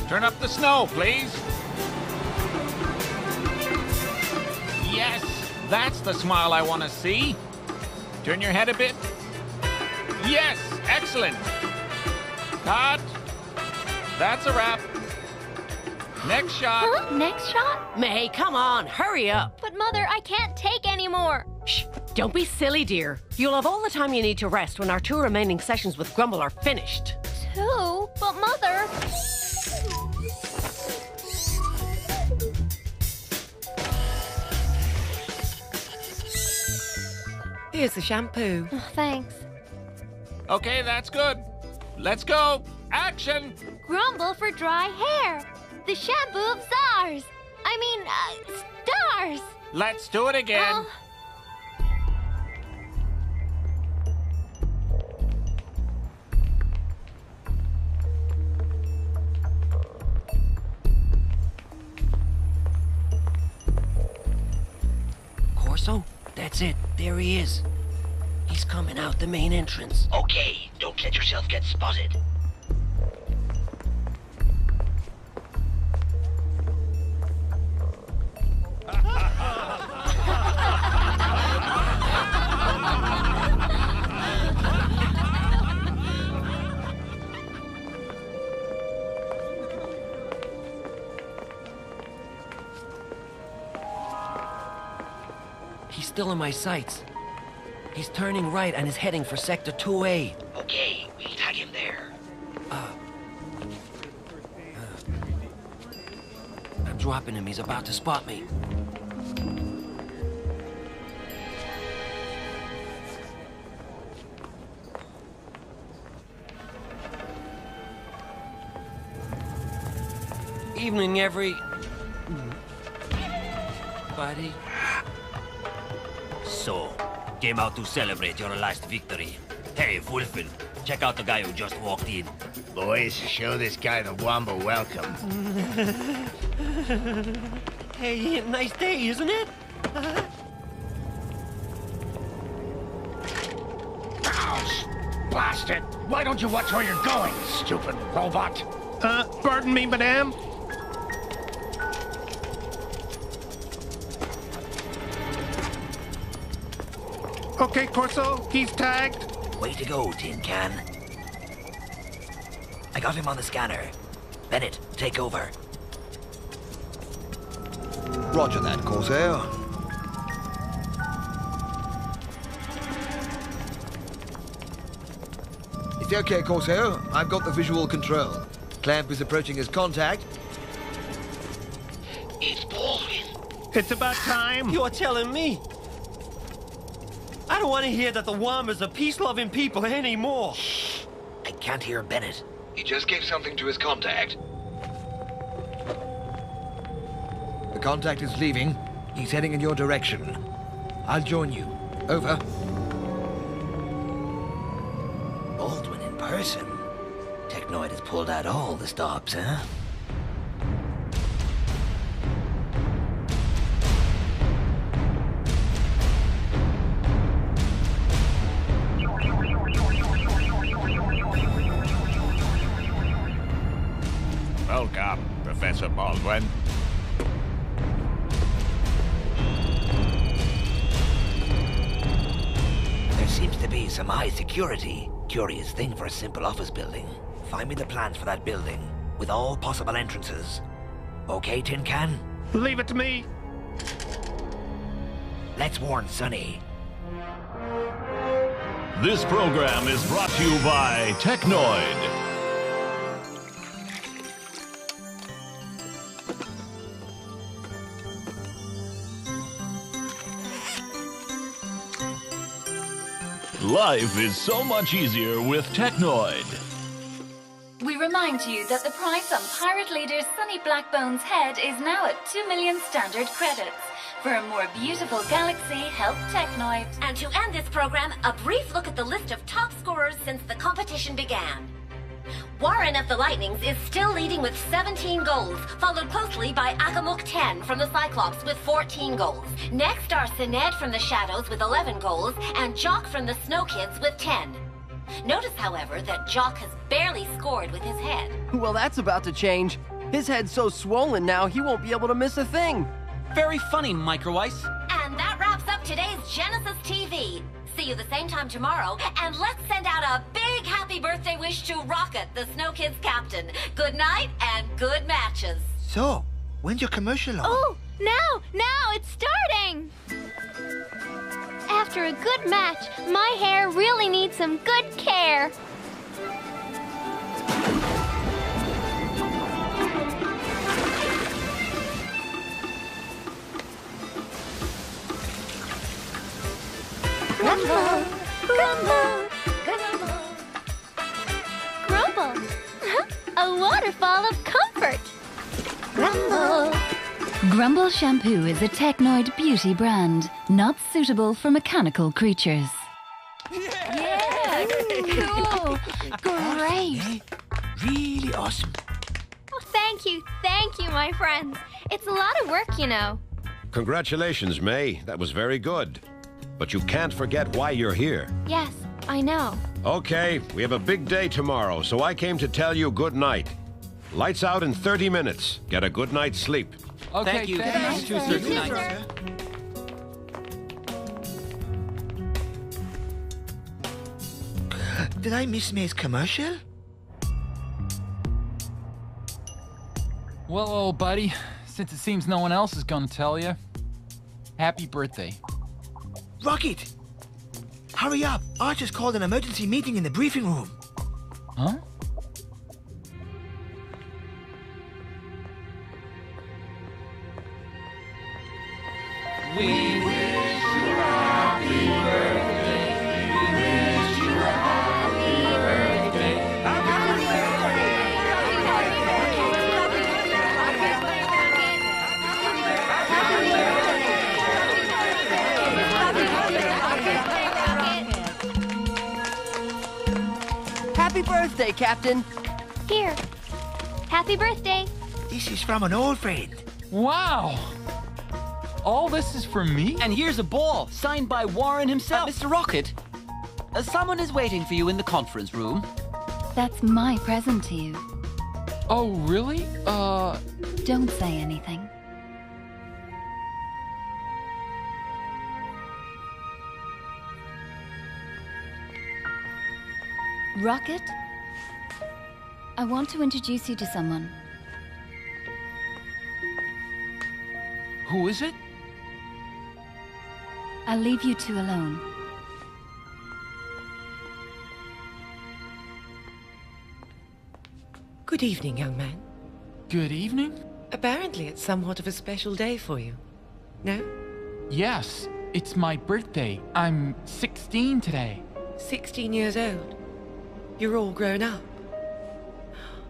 Turn up the snow, please. Yes, that's the smile I want to see. Turn your head a bit. Yes, excellent. Cut. That's a wrap. Next shot. Huh? Next shot? May, come on, hurry up. But Mother, I can't take any more. Shh, don't be silly, dear. You'll have all the time you need to rest when our 2 remaining sessions with Grumble are finished. 2? But Mother... Here's the shampoo. Oh, thanks. Okay, that's good. Let's go. Action! Grumble for dry hair. The shampoo of stars. Stars. Let's do it again. Corso? That's it. There he is. He's coming out the main entrance. Okay, don't let yourself get spotted. He's still in my sights. He's turning right and is heading for Sector 2A. Okay, we'll tag him there. I'm dropping him. He's about to spot me. Evening, everybody. So, came out to celebrate your last victory. Hey, Wolfen, Check out the guy who just walked in. Boys, show this guy the Wamba welcome. Hey, nice day, isn't it? Blast it! Why don't you watch where you're going, stupid robot? Pardon me, madame? Okay, Corso, he's tagged. Way to go, Tin Can. I got him on the scanner. Bennett, take over. Roger that, Corsair. It's okay, Corsair. I've got the visual control. Clamp is approaching his contact. It's Baldwin. It's about time. You're telling me? I don't want to hear that the Wambas are peace-loving people anymore. Shh. I can't hear Bennett. He just gave something to his contact. The contact is leaving. He's heading in your direction. I'll join you. Over. Baldwin in person. Technoid has pulled out all the stops, huh? Welcome, Professor Baldwin. There seems to be some high security. Curious thing for a simple office building. Find me the plans for that building, with all possible entrances. Okay, Tin Can? Leave it to me. Let's warn Sonny. This program is brought to you by Technoid. Life is so much easier with Technoid. We remind you that the price on pirate leader Sonny Blackbone's head is now at 2 million standard credits. For a more beautiful galaxy, help Technoid. And to end this program, a brief look at the list of top scorers since the competition began. Warren of the Lightnings is still leading with 17 goals, followed closely by Akamuk 10 from the Cyclops with 14 goals. Next are Sined from the Shadows with 11 goals, and Jock from the Snow Kids with 10. Notice, however, that Jock has barely scored with his head. Well, that's about to change. His head's so swollen now, he won't be able to miss a thing. Very funny, Micro Ice. And that wraps up today's Genesis TV. See you the same time tomorrow, and let's send out a big happy birthday wish to Rocket, the Snow Kids captain. Good night and good matches. So, when's your commercial on? Oh, now it's starting! After a good match, my hair really needs some good care. Grumble, grumble, grumble. Grumble. A waterfall of comfort. Grumble. Grumble shampoo is a Technoid beauty brand, not suitable for mechanical creatures. Yeah, cool. Great. Really awesome. Oh, thank you, my friends. It's a lot of work, you know. Congratulations, May. That was very good. But you can't forget why you're here. Yes, I know. Okay, we have a big day tomorrow, so I came to tell you good night. Lights out in 30 minutes. Get a good night's sleep. Okay, Thank you. thanks. You too, sir. Good night. Did I miss May's commercial? Well, old buddy, since it seems no one else is gonna tell you, happy birthday. Rocket! Hurry up! Archer's called an emergency meeting in the briefing room. Huh? We wish you a happy birthday. We wish you a happy birthday. Happy Happy birthday, Captain! Here. Happy birthday. This is from an old friend. Wow! All this is for me? And here's a ball, signed by Warren himself. Mr. Rocket, someone is waiting for you in the conference room. That's my present to you. Oh, really? Don't say anything. Rocket, I want to introduce you to someone. Who is it? I'll leave you two alone. Good evening, young man. Good evening? Apparently it's somewhat of a special day for you. No? Yes, it's my birthday. I'm 16 today. 16 years old. You're all grown up.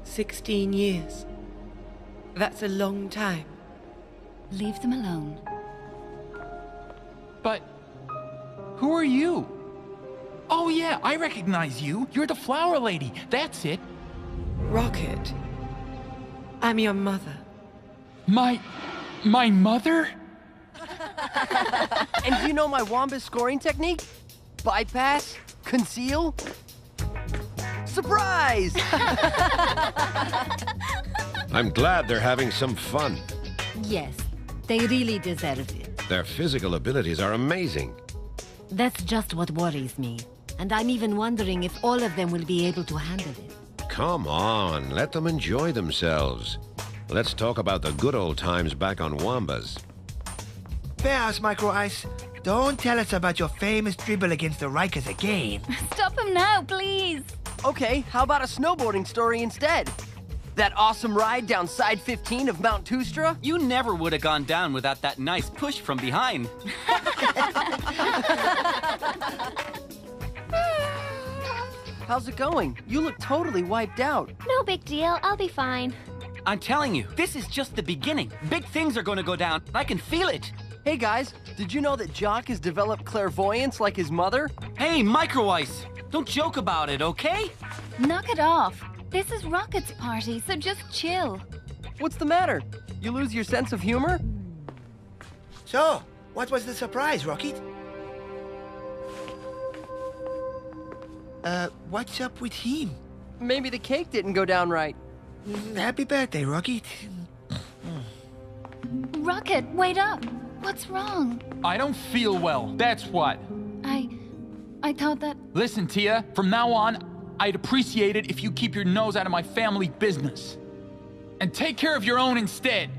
16 years. That's a long time. Leave them alone. But who are you? Oh yeah, I recognize you. You're the flower lady. That's it. Rocket, I'm your mother. My mother? And do you know my Wambas scoring technique? Bypass, conceal, surprise! I'm glad they're having some fun. Yes, they really deserve it. Their physical abilities are amazing. That's just what worries me. And I'm even wondering if all of them will be able to handle it. Come on, let them enjoy themselves. Let's talk about the good old times back on Wambas. Bears, Micro Ice. Don't tell us about your famous dribble against the Rikers again. Stop him now, please. Okay, how about a snowboarding story instead? That awesome ride down side 15 of Mount Tustra? You never would have gone down without that nice push from behind. How's it going? You look totally wiped out. No big deal. I'll be fine. I'm telling you, this is just the beginning. Big things are going to go down. I can feel it. Hey guys, did you know that Jock has developed clairvoyance like his mother? Hey, Micro Ice, don't joke about it, okay? Knock it off. This is Rocket's party, so just chill. What's the matter? You lose your sense of humor? So, what was the surprise, Rocket? What's up with him? Maybe the cake didn't go down right. Happy birthday, Rocket. Rocket, wait up. What's wrong? I don't feel well, that's what. I thought that... Listen, Tia, from now on, I'd appreciate it if you keep your nose out of my family business. And take care of your own instead.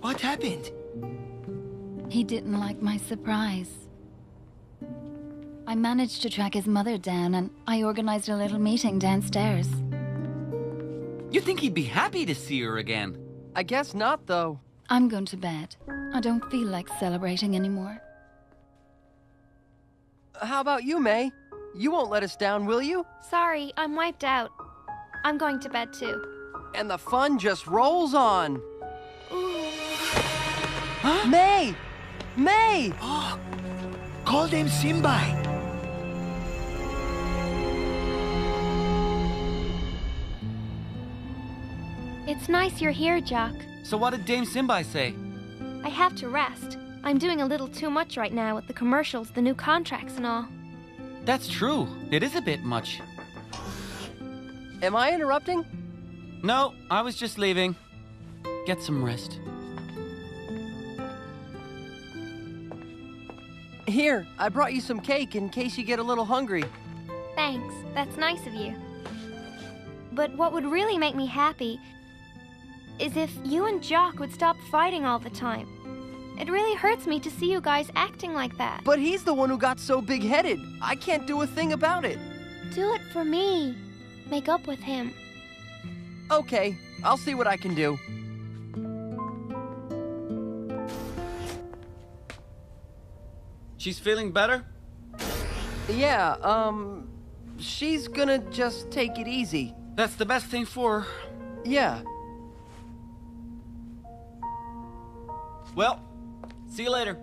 What happened? He didn't like my surprise. I managed to track his mother down, and I organized a little meeting downstairs. You think he'd be happy to see her again? I guess not, though. I'm going to bed. I don't feel like celebrating anymore. How about you, May? You won't let us down, will you? Sorry, I'm wiped out. I'm going to bed too. And the fun just rolls on. Huh? May! May! Oh, call them Simbai. It's nice you're here, Jock. So what did Dame Simbai say? I have to rest. I'm doing a little too much right now with the commercials, the new contracts and all. That's true. It is a bit much. Am I interrupting? No, I was just leaving. Get some rest. Here, I brought you some cake in case you get a little hungry. Thanks, that's nice of you. But what would really make me happy is if you and Jock would stop fighting all the time. It really hurts me to see you guys acting like that. But he's the one who got so big-headed. I can't do a thing about it. Do it for me. Make up with him. Okay, I'll see what I can do. She's feeling better? Yeah, she's gonna just take it easy. That's the best thing for her. Yeah. Well, see you later.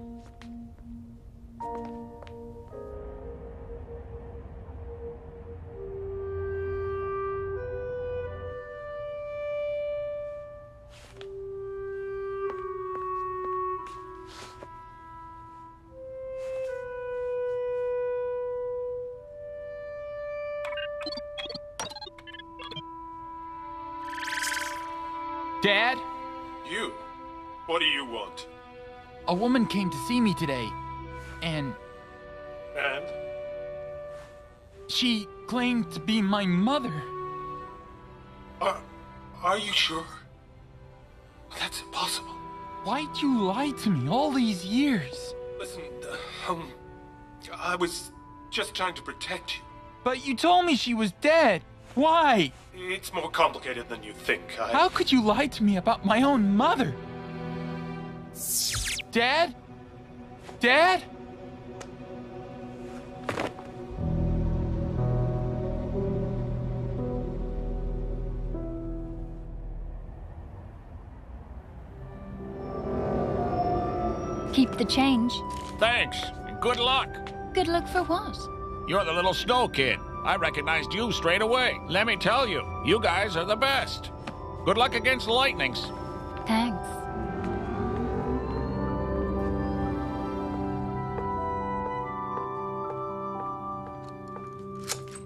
Dad? You? What do you want? A woman came to see me today, and... And? She claimed to be my mother. Are you sure? That's impossible. Why'd you lie to me all these years? Listen, I was just trying to protect you. But you told me she was dead. Why? It's more complicated than you think. How could you lie to me about my own mother? Dad? Dad? Keep the change. Thanks, and good luck. Good luck for what? You're the little snow kid. I recognized you straight away. Let me tell you, you guys are the best. Good luck against the Lightnings. Thanks.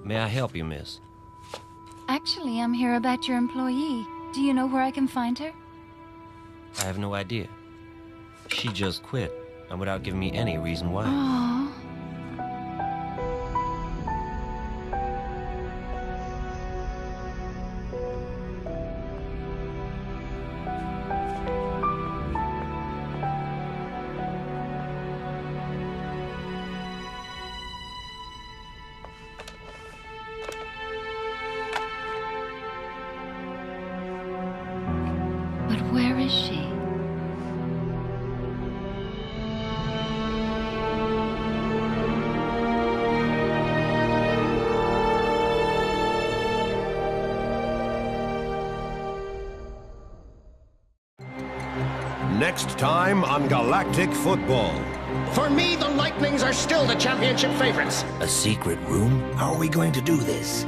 May I help you, miss? Actually, I'm here about your employee. Do you know where I can find her? I have no idea. She just quit, and without giving me any reason why. Aww. But where is she? Next time on Galactic Football. For me, the Lightnings are still the championship favorites. A secret room? How are we going to do this?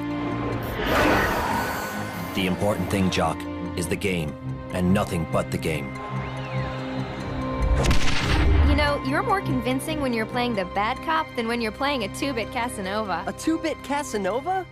The important thing, Jock, is the game, and nothing but the game. You know, you're more convincing when you're playing the bad cop than when you're playing a 2-bit Casanova. A 2-bit Casanova?